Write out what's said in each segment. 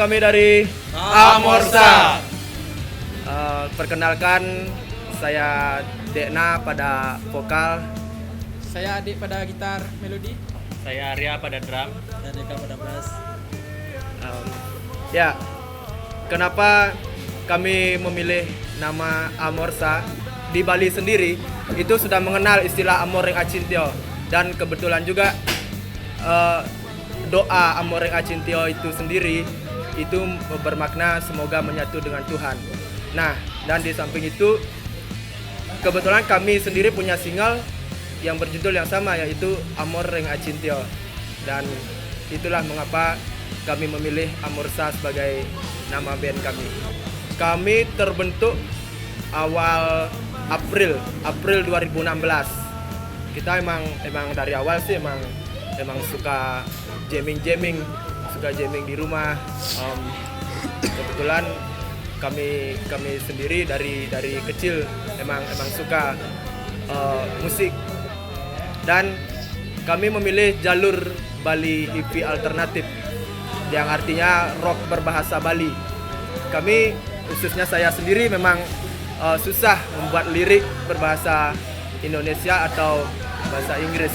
kami dari Amorsa. Perkenalkan, saya Dekna pada vokal. Saya Adik pada gitar melodi. Saya Arya pada drum. Dan Eka pada bass. Ya, kenapa kami memilih nama Amorsa? Di Bali sendiri itu sudah mengenal istilah Amoreng Acintio, dan kebetulan juga doa Amoreng Acintio itu sendiri itu bermakna semoga menyatu dengan Tuhan. Nah, dan di samping itu kebetulan kami sendiri punya single yang berjudul yang sama, yaitu Amoreng Acintio, dan itulah mengapa kami memilih Amorsa sebagai nama band kami. Kami terbentuk awal April 2016. Kita emang dari awal sih emang suka jamming di rumah. Kebetulan kami sendiri dari kecil emang suka musik, dan kami memilih jalur Bali hippie alternatif yang artinya rock berbahasa Bali. Kami, khususnya saya sendiri, memang susah membuat lirik berbahasa Indonesia atau bahasa Inggris.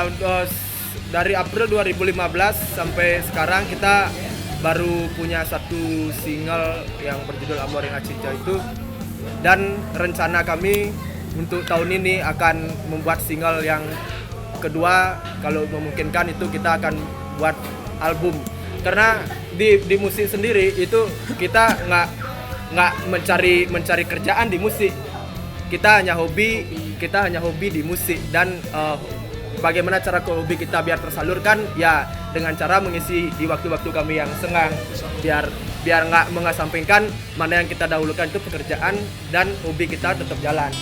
Ya, dari April 2015 sampai sekarang kita baru punya satu single yang berjudul Amor yang Cinta itu, dan rencana kami untuk tahun ini akan membuat single yang kedua. Kalau memungkinkan itu kita akan buat album, karena di musik sendiri itu kita nggak mencari kerjaan di musik. Kita hanya hobi di musik, dan bagaimana cara hobi kita biar tersalurkan ya dengan cara mengisi di waktu-waktu kami yang senggang, biar nggak mengesampingkan mana yang kita dahulukan itu pekerjaan, dan hobi kita tetap jalan.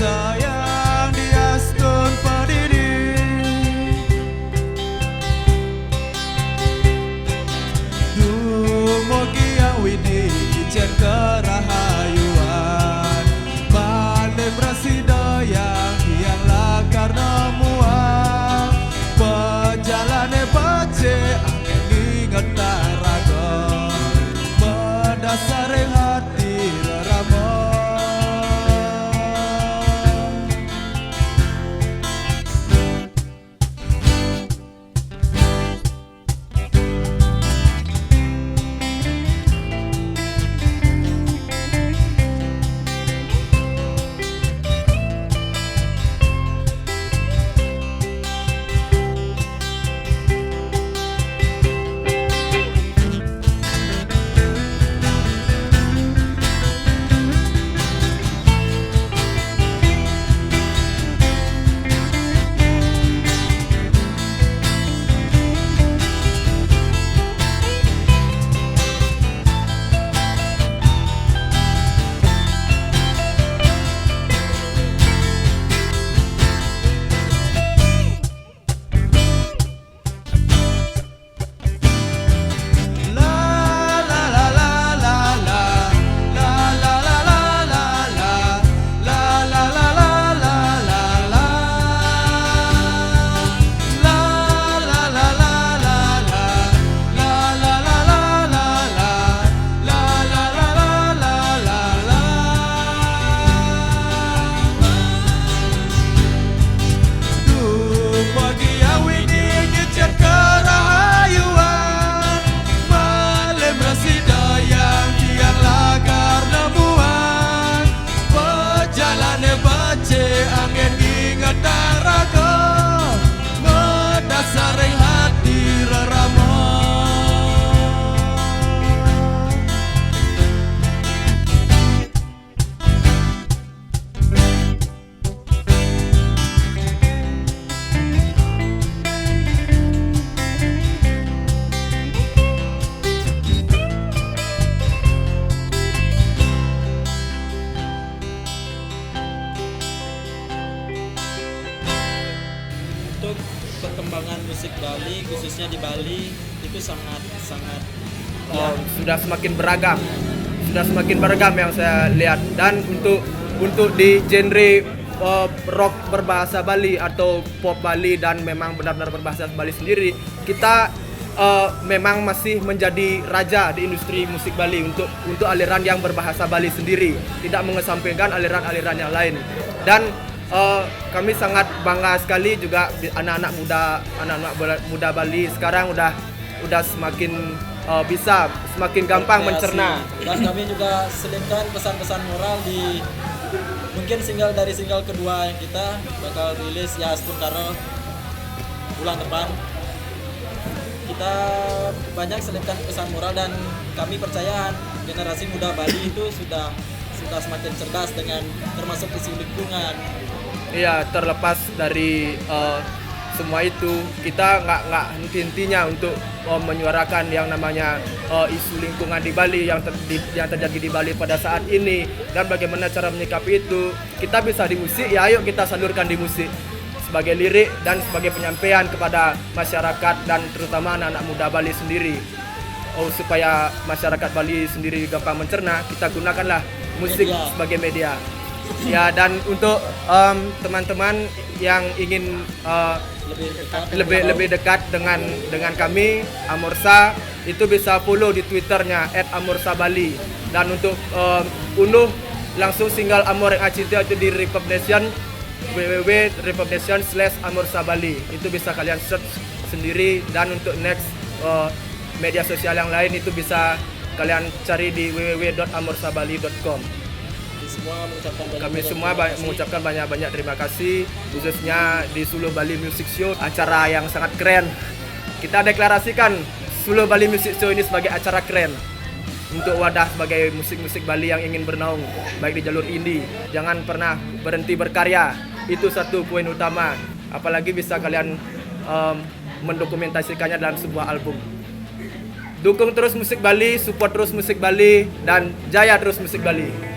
Sayang diastun padidi Dumugi yang widi ijen kerahayuan Malim rasida yang lakar nemuan Penjalane bace angin inget taragon Mendasari hati ramon angin ingat daraga Medasari hati reramon Untuk perkembangan musik Bali, khususnya di Bali, itu sangat Sudah semakin beragam yang saya lihat, dan untuk di genre rock berbahasa Bali atau pop Bali dan memang benar-benar berbahasa Bali sendiri, kita memang masih menjadi raja di industri musik Bali untuk aliran yang berbahasa Bali sendiri, tidak mengesampingkan aliran-aliran yang lain. Dan kami sangat bangga sekali juga anak-anak muda Bali sekarang udah semakin bisa semakin gampang mencerna. Dan kami juga selipkan pesan-pesan moral di mungkin single kedua yang kita bakal rilis ya Astun Karo bulan depan. Kita kita banyak selipkan pesan moral dan kami percaya generasi muda Bali itu sudah semakin cerdas dengan termasuk isu lingkungan. Iya, terlepas dari semua itu, kita nggak henti-hentinya untuk menyuarakan yang namanya isu lingkungan di Bali yang terjadi di Bali pada saat ini, dan bagaimana cara menyikapi itu. Kita bisa di musik, ya ayo kita salurkan di musik sebagai lirik dan sebagai penyampaian kepada masyarakat dan terutama anak-anak muda Bali sendiri. Supaya masyarakat Bali sendiri gampang mencerna, kita gunakanlah musik sebagai media. Ya, dan untuk teman-teman yang ingin lebih dekat dengan kami Amorsa, itu bisa follow di Twitternya @amorsabali. Dan untuk unduh langsung single Amor yang Acinta itu di Reverb Nation, www.reverbnation/amorsabali. Itu bisa kalian search sendiri, dan untuk next media sosial yang lain itu bisa kalian cari di www.amorsabali.com. Kami semua mengucapkan banyak-banyak terima kasih, khususnya di Sulu Bali Music Show, acara yang sangat keren. Kita deklarasikan Sulu Bali Music Show ini sebagai acara keren untuk wadah sebagai musik-musik Bali yang ingin bernaung baik di jalur indie. Jangan pernah berhenti berkarya, itu satu poin utama. Apalagi bisa kalian mendokumentasikannya dalam sebuah album. Dukung terus musik Bali, support terus musik Bali, dan jaya terus musik Bali.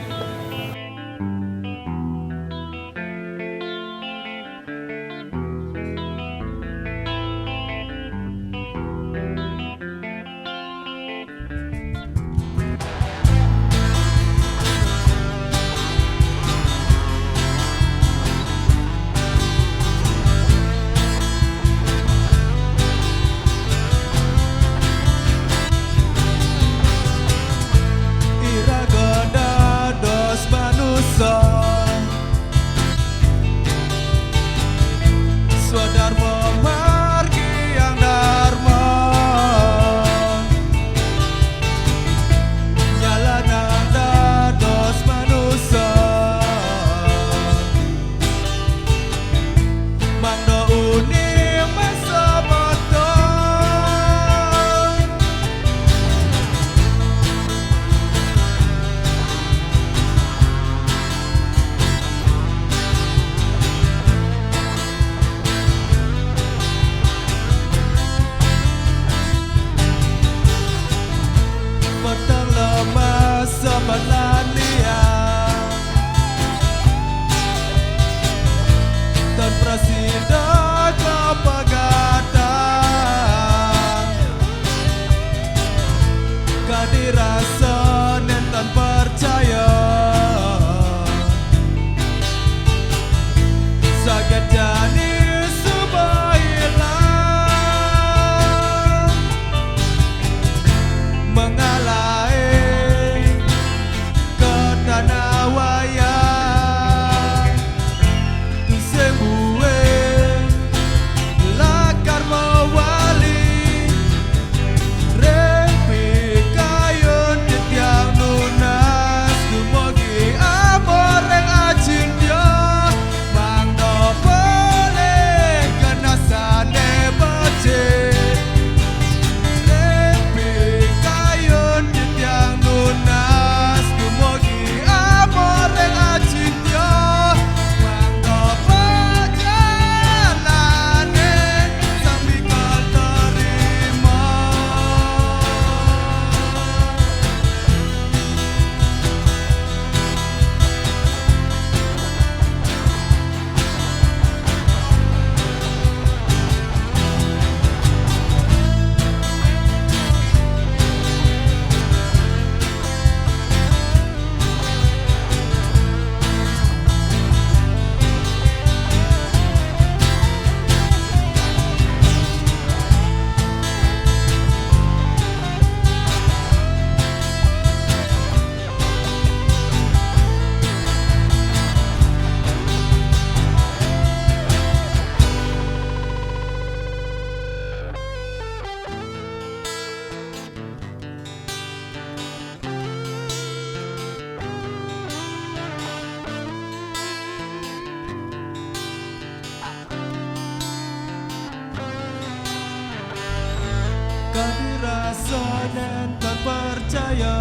sonen kan percaya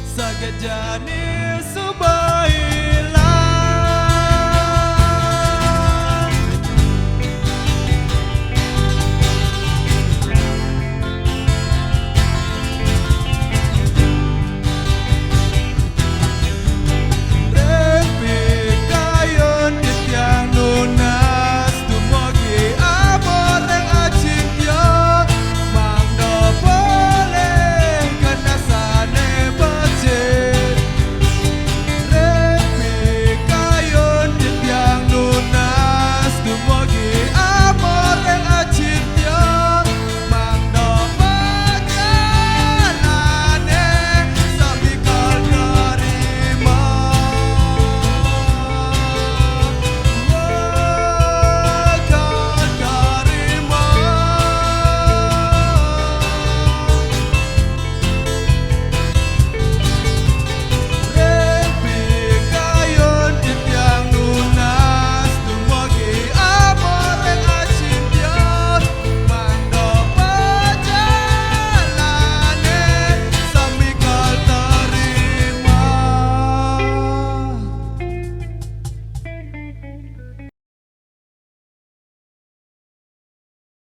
sakit jani